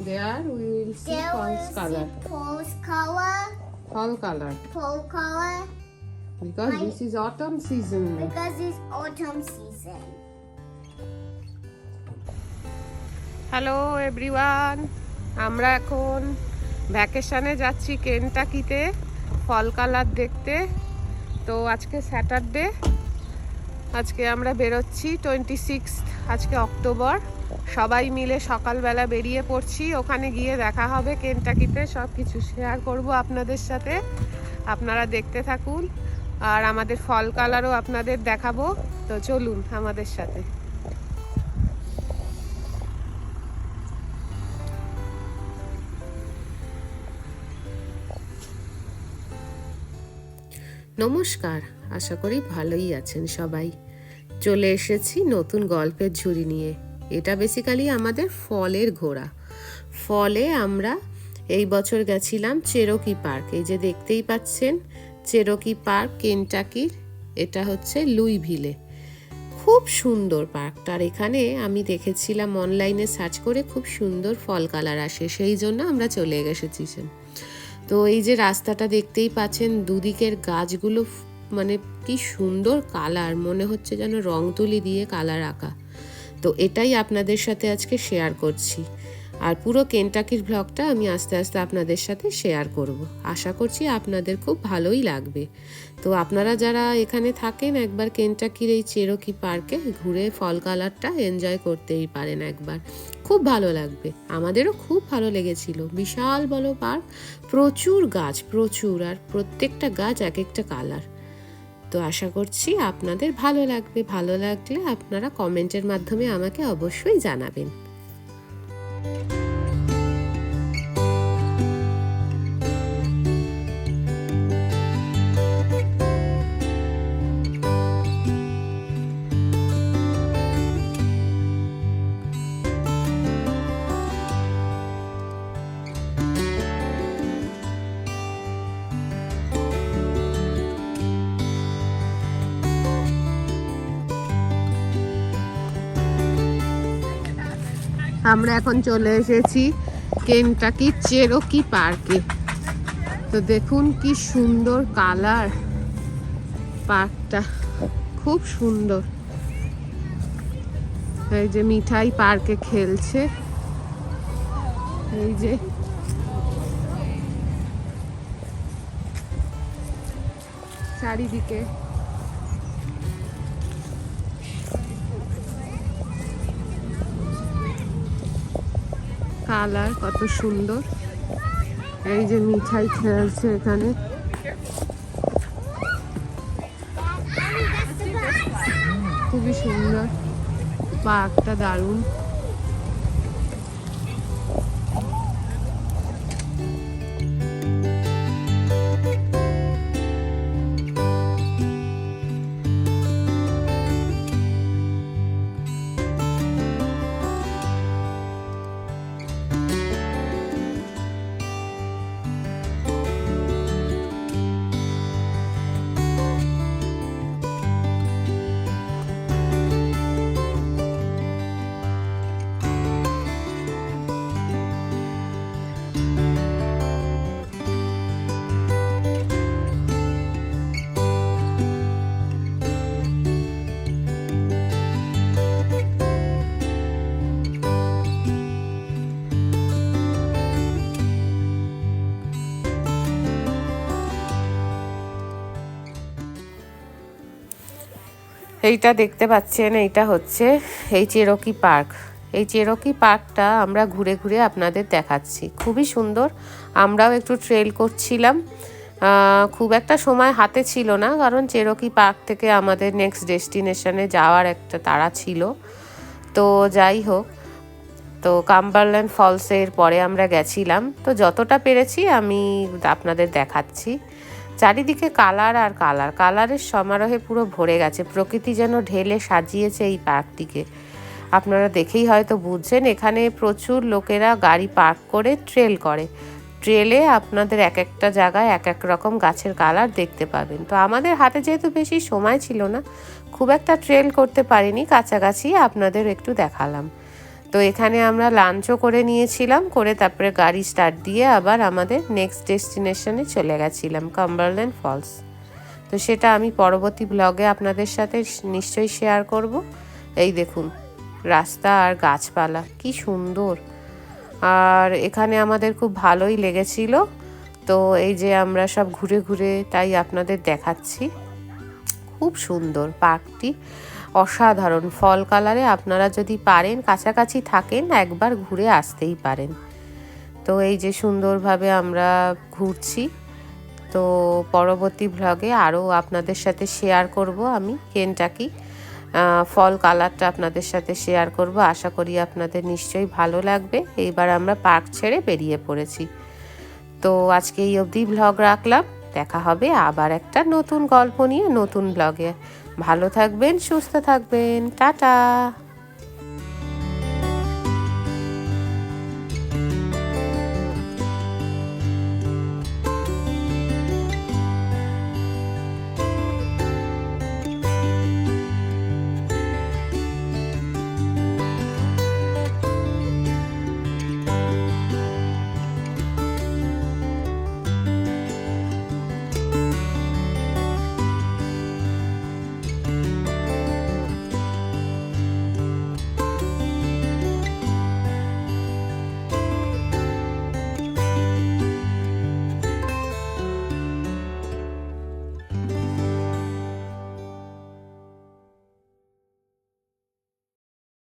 There we will see There false will color. see false color. Fall color. Fall color. Because this is autumn season. Because it's autumn season. Hello everyone, আমরা এখন ভ্যাকেশনে যাচ্ছি কেনটাকিতে ফল colour দেখতে। তো আজকে Saturday, আজকে আমরা বেরোচ্ছি 26 আজকে অক্টোবর। সবাই মিলে সকালবেলা বেরিয়ে পড়ছি, ওখানে গিয়ে দেখা হবে কেনটাকিতে। সব কিছু শেয়ার করব আপনাদের সাথে, আপনারা দেখতে থাকুন। আর আমাদের ফল কালারও আপনাদের দেখাবো। তো চলুন আমাদের সাথে। নমস্কার, আশা করি ভালোই আছেন সবাই। চলে এসেছি নতুন গল্পের ঝুড়ি নিয়ে। এটা বেসিক্যালি আমাদের ফলের ঘোড়া। ফলে আমরা এই বছর গেছিলাম চেরোকি পার্ক। এই যে দেখতেই পাচ্ছেন চেরোকি পার্ক কেনটাকির, এটা হচ্ছে লুইভিলে। খুব সুন্দর পার্কটা। আর এখানে আমি দেখেছিলাম অনলাইনে সার্চ করে, খুব সুন্দর ফল কালার আসে, সেই জন্য আমরা চলে এসেছি। তো এই যে রাস্তাটা দেখতেই পাচ্ছেন, দুদিকের গাছগুলো মানে কি সুন্দর কালার, মনে হচ্ছে যেন রং তুলি দিয়ে কালার আঁকা। তো এটাই আপনাদের সাথে আজকে শেয়ার করছি। আর পুরো কেনটাকির ব্লগটা আমি আস্তে আস্তে আপনাদের সাথে শেয়ার করব। আশা করছি আপনাদের খুব ভালোই লাগবে। তো আপনারা যারা এখানে থাকেন, একবার কেনটাকির এই চেরোকি পার্কে ঘুরে ফল কালারটা এনজয় করতেই পারেন একবার, খুব ভালো লাগবে। আমাদেরও খুব ভালো লেগেছিল। বিশাল বড় পার্ক, প্রচুর গাছ, প্রচুর, আর প্রত্যেকটা গাছ এক একটা কালার। তো আশা করছি আপনাদের ভালো লাগবে। ভালো লাগলে আপনারা কমেন্টের মাধ্যমে আমাকে অবশ্যই জানাবেন। আমরা এখন চলে এসেছি কেনটাকি চেরোকি পার্কে। তো দেখুন কি সুন্দর কালার, পার্কটা খুব সুন্দর। এই যে মিঠাই পার্কে খেলছে, এই যে চারিদিকে কালার, কত সুন্দর। এই যে মিঠাই খেলছে এখানে, খুবই সুন্দর পার্কটা, দারুণ। এইটা দেখতে পাচ্ছেন, এইটা হচ্ছে এই চেরোকি পার্ক। এই চেরোকি পার্কটা আমরা ঘুরে ঘুরে আপনাদের দেখাচ্ছি, খুবই সুন্দর। আমরাও একটু ট্রেল করছিলাম, খুব একটা সময় হাতে ছিল না, কারণ চেরোকি পার্ক থেকে আমাদের নেক্সট ডেস্টিনেশনে যাওয়ার একটা তাড়া ছিল। তো যাই হোক, তো কাম্বারল্যান্ড ফলসের পরে আমরা গেছিলাম। তো যতটা পেরেছি আমি আপনাদের দেখাচ্ছি। চারিদিকে কালার আর কালার, কালারের সমারোহে পুরো ভরে গেছে। প্রকৃতি যেন ঢেলে সাজিয়েছে এই পার্কটিকে। আপনারা দেখেই হয়তো বুঝছেন, এখানে প্রচুর লোকেরা গাড়ি পার্ক করে ট্রেল করে। ট্রেলে আপনাদের এক একটা জায়গায় এক এক রকম গাছের কালার দেখতে পাবেন। তো আমাদের হাতে যেহেতু বেশি সময় ছিল না, খুব একটা ট্রেল করতে পারিনি, কাছাকাছি আপনাদের একটু দেখালাম। তো এখানে আমরা লাঞ্চও করে নিয়েছিলাম, করে তারপরে গাড়ি স্টার্ট দিয়ে আবার আমাদের নেক্সট ডেস্টিনেশনে চলে গেছিলাম, কাম্বারল্যান্ড ফলস। তো সেটা আমি পরবর্তী ব্লগে আপনাদের সাথে নিশ্চয়ই শেয়ার করব। এই দেখুন রাস্তা আর গাছপালা কি সুন্দর, আর এখানে আমাদের খুব ভালোই লেগেছিল। তো এই যে আমরা সব ঘুরে ঘুরে তাই আপনাদের দেখাচ্ছি। খুব সুন্দর পার্কটি, অসাধারণ ফল কালারে। আপনারা যদি পারেন, কাছাকাছি থাকেন, একবার ঘুরে আসতেই পারেন। তো এই যে সুন্দরভাবে আমরা ঘুরছি। তো পরবর্তী ব্লগে আরও আপনাদের সাথে শেয়ার করব আমি কেনটাকি ফল কালারটা আপনাদের সাথে শেয়ার করব। আশা করি আপনাদের নিশ্চয়ই ভালো লাগবে। এইবার আমরা পার্ক ছেড়ে বেরিয়ে পড়েছি। তো আজকে এই অবধি ব্লগ রাখলাম, দেখা হবে আবার একটা নতুন গল্প নিয়ে নতুন ব্লগে। ভালো থাকবেন, সুস্থ থাকবেন, টাটা।